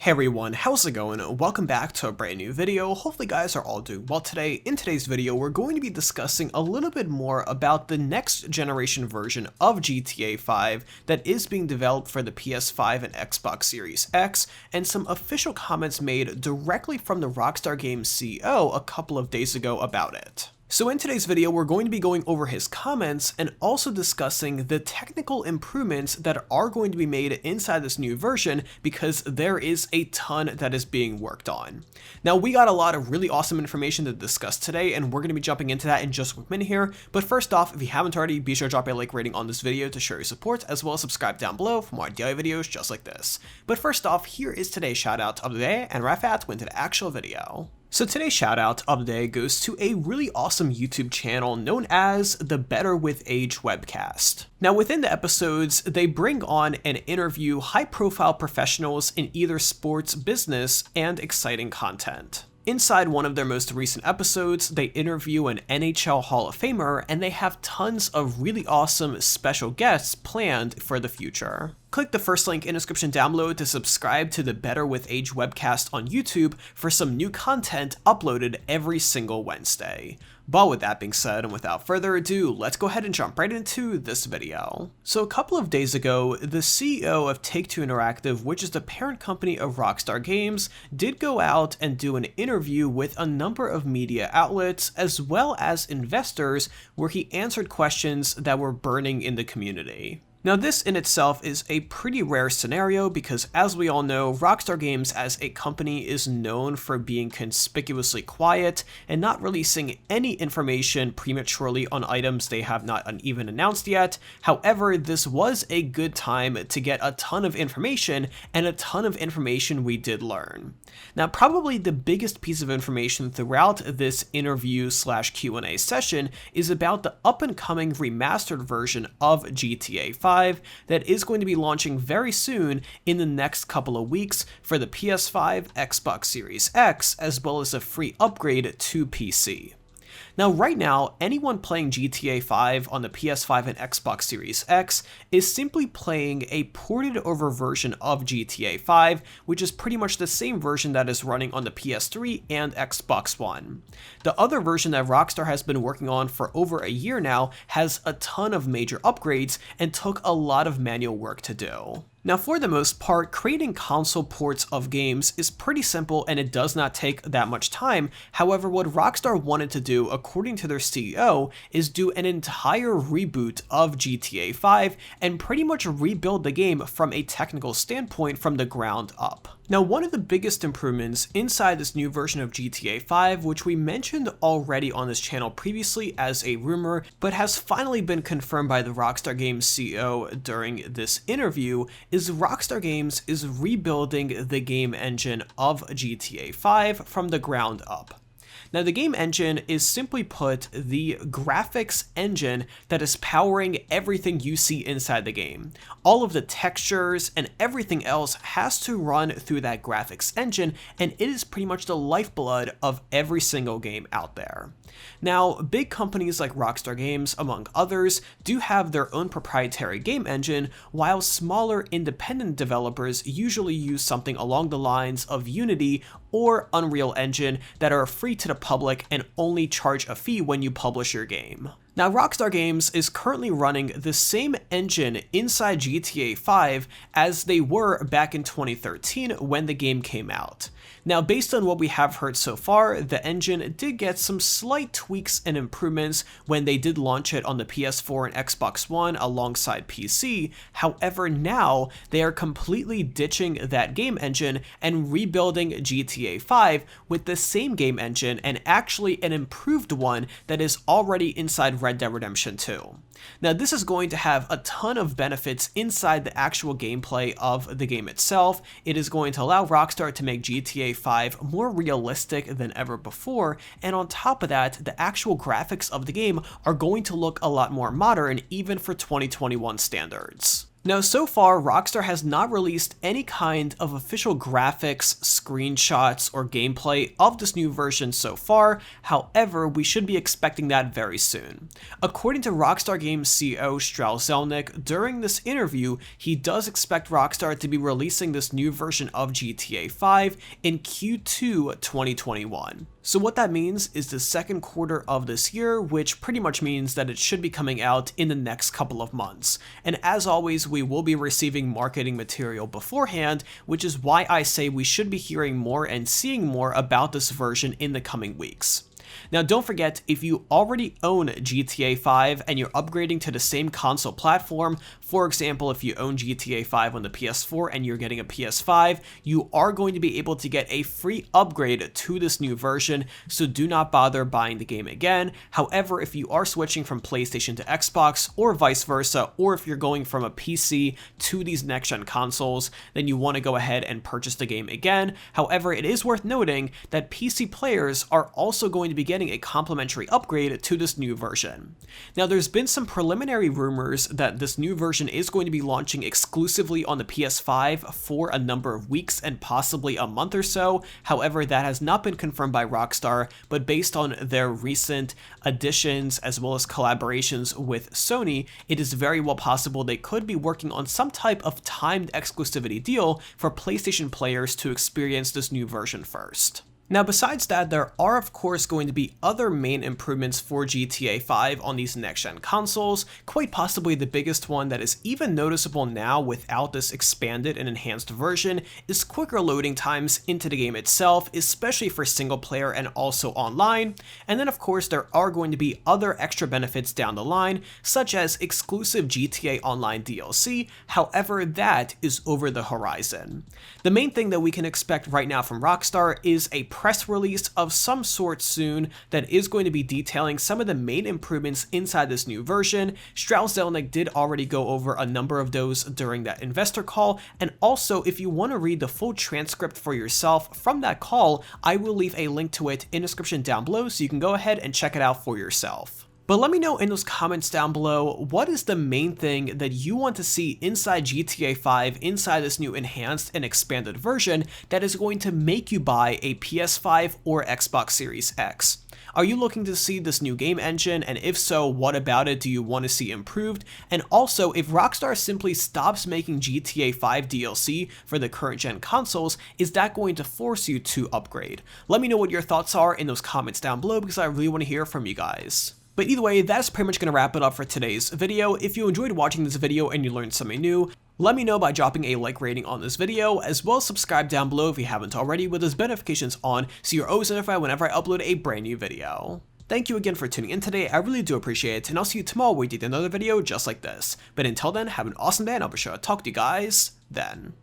Hey everyone, how's it going? Welcome back to a brand new video. Hopefully you guys are all doing well today. In today's video, we're going to be discussing a little bit more about the next generation version of GTA 5 that is being developed for the PS5 and Xbox Series X, and some official comments made directly from the Rockstar Games CEO a couple of days ago about it. So in today's video, we're going to be going over his comments and also discussing the technical improvements that are going to be made inside this new version, because there is a ton that is being worked on. Now, we got a lot of really awesome information to discuss today, and we're going to be jumping into that in just a quick minute here. But first off, if you haven't already, be sure to drop a like rating on this video to show your support, as well as subscribe down below for more daily videos just like this. But first off, here is today's shout out of the day, and right after that, went to the actual video. So today's shout out of the day goes to a really awesome YouTube channel known as the Better with Age webcast. Now within the episodes, they bring on and interview high profile professionals in either sports, business, and exciting content. Inside one of their most recent episodes, they interview an NHL Hall of Famer, and they have tons of really awesome special guests planned for the future. Click the first link in the description down below to subscribe to the Better with Age webcast on YouTube for some new content uploaded every single Wednesday. But with that being said, and without further ado, let's go ahead and jump right into this video. So a couple of days ago, the CEO of Take-Two Interactive, which is the parent company of Rockstar Games, did go out and do an interview with a number of media outlets as well as investors, where he answered questions that were burning in the community. Now this in itself is a pretty rare scenario because, as we all know, Rockstar Games as a company is known for being conspicuously quiet and not releasing any information prematurely on items they have not even announced yet. However, this was a good time to get a ton of information, and a ton of information we did learn. Now probably the biggest piece of information throughout this interview / Q&A session is about the up and coming remastered version of GTA 5 that is going to be launching very soon in the next couple of weeks for the PS5, Xbox Series X, as well as a free upgrade to PC. Now right now, anyone playing GTA 5 on the PS5 and Xbox Series X is simply playing a ported over version of GTA 5, which is pretty much the same version that is running on the PS3 and Xbox One. The other version that Rockstar has been working on for over a year now has a ton of major upgrades and took a lot of manual work to do. Now for the most part, creating console ports of games is pretty simple and it does not take that much time. However, what Rockstar wanted to do, according to their CEO, is do an entire reboot of GTA 5 and pretty much rebuild the game from a technical standpoint from the ground up. Now, one of the biggest improvements inside this new version of GTA 5, which we mentioned already on this channel previously as a rumor, but has finally been confirmed by the Rockstar Games CEO during this interview, is Rockstar Games is rebuilding the game engine of GTA 5 from the ground up. Now, the game engine is, simply put, the graphics engine that is powering everything you see inside the game. All of the textures and everything else has to run through that graphics engine, and it is pretty much the lifeblood of every single game out there. Now, big companies like Rockstar Games, among others, do have their own proprietary game engine, while smaller independent developers usually use something along the lines of Unity or Unreal Engine that are free to the public and only charge a fee when you publish your game. Now, Rockstar Games is currently running the same engine inside GTA 5 as they were back in 2013 when the game came out. Now, based on what we have heard so far, the engine did get some slight tweaks and improvements when they did launch it on the PS4 and Xbox One alongside PC. However, now they are completely ditching that game engine and rebuilding GTA 5 with the same game engine, and actually an improved one that is already inside Red Dead Redemption 2. Now, this is going to have a ton of benefits inside the actual gameplay of the game itself. It is going to allow Rockstar to make GTA 5 more realistic than ever before, and on top of that, the actual graphics of the game are going to look a lot more modern, even for 2021 standards. Now, so far, Rockstar has not released any kind of official graphics, screenshots, or gameplay of this new version so far. However, we should be expecting that very soon. According to Rockstar Games CEO Strauss Zelnick, during this interview, he does expect Rockstar to be releasing this new version of GTA 5 in Q2 2021. So what that means is the second quarter of this year, which pretty much means that it should be coming out in the next couple of months. And as always, we will be receiving marketing material beforehand, which is why I say we should be hearing more and seeing more about this version in the coming weeks. Now, don't forget, if you already own GTA 5 and you're upgrading to the same console platform, for example, if you own GTA 5 on the PS4 and you're getting a PS5, you are going to be able to get a free upgrade to this new version, so do not bother buying the game again. However, if you are switching from PlayStation to Xbox or vice versa, or if you're going from a PC to these next-gen consoles, then you want to go ahead and purchase the game again. However, it is worth noting that PC players are also going to be getting a complimentary upgrade to this new version. Now, there's been some preliminary rumors that this new version is going to be launching exclusively on the PS5 for a number of weeks and possibly a month or so. However, that has not been confirmed by Rockstar, but based on their recent additions as well as collaborations with Sony, it is very well possible they could be working on some type of timed exclusivity deal for PlayStation players to experience this new version first. Now, besides that, there are of course going to be other main improvements for GTA 5 on these next-gen consoles. Quite possibly the biggest one that is even noticeable now without this expanded and enhanced version is quicker loading times into the game itself, especially for single player and also online. And then of course there are going to be other extra benefits down the line, such as exclusive GTA Online DLC. However, that is over the horizon. The main thing that we can expect right now from Rockstar is a press release of some sort soon that is going to be detailing some of the main improvements inside this new version. Strauss Zelnick did already go over a number of those during that investor call, and also if you want to read the full transcript for yourself from that call, I will leave a link to it in the description down below so you can go ahead and check it out for yourself. But let me know in those comments down below, what is the main thing that you want to see inside GTA 5, inside this new enhanced and expanded version that is going to make you buy a PS5 or Xbox Series X? Are you looking to see this new game engine, and if so, what about it do you want to see improved? And also, if Rockstar simply stops making GTA 5 DLC for the current gen consoles, is that going to force you to upgrade? Let me know what your thoughts are in those comments down below, because I really want to hear from you guys. But either way, that's pretty much going to wrap it up for today's video. If you enjoyed watching this video and you learned something new, let me know by dropping a like rating on this video, as well as subscribe down below if you haven't already with those notifications on so you're always notified whenever I upload a brand new video. Thank you again for tuning in today, I really do appreciate it, and I'll see you tomorrow where we do another video just like this. But until then, have an awesome day and I'll be sure to talk to you guys then.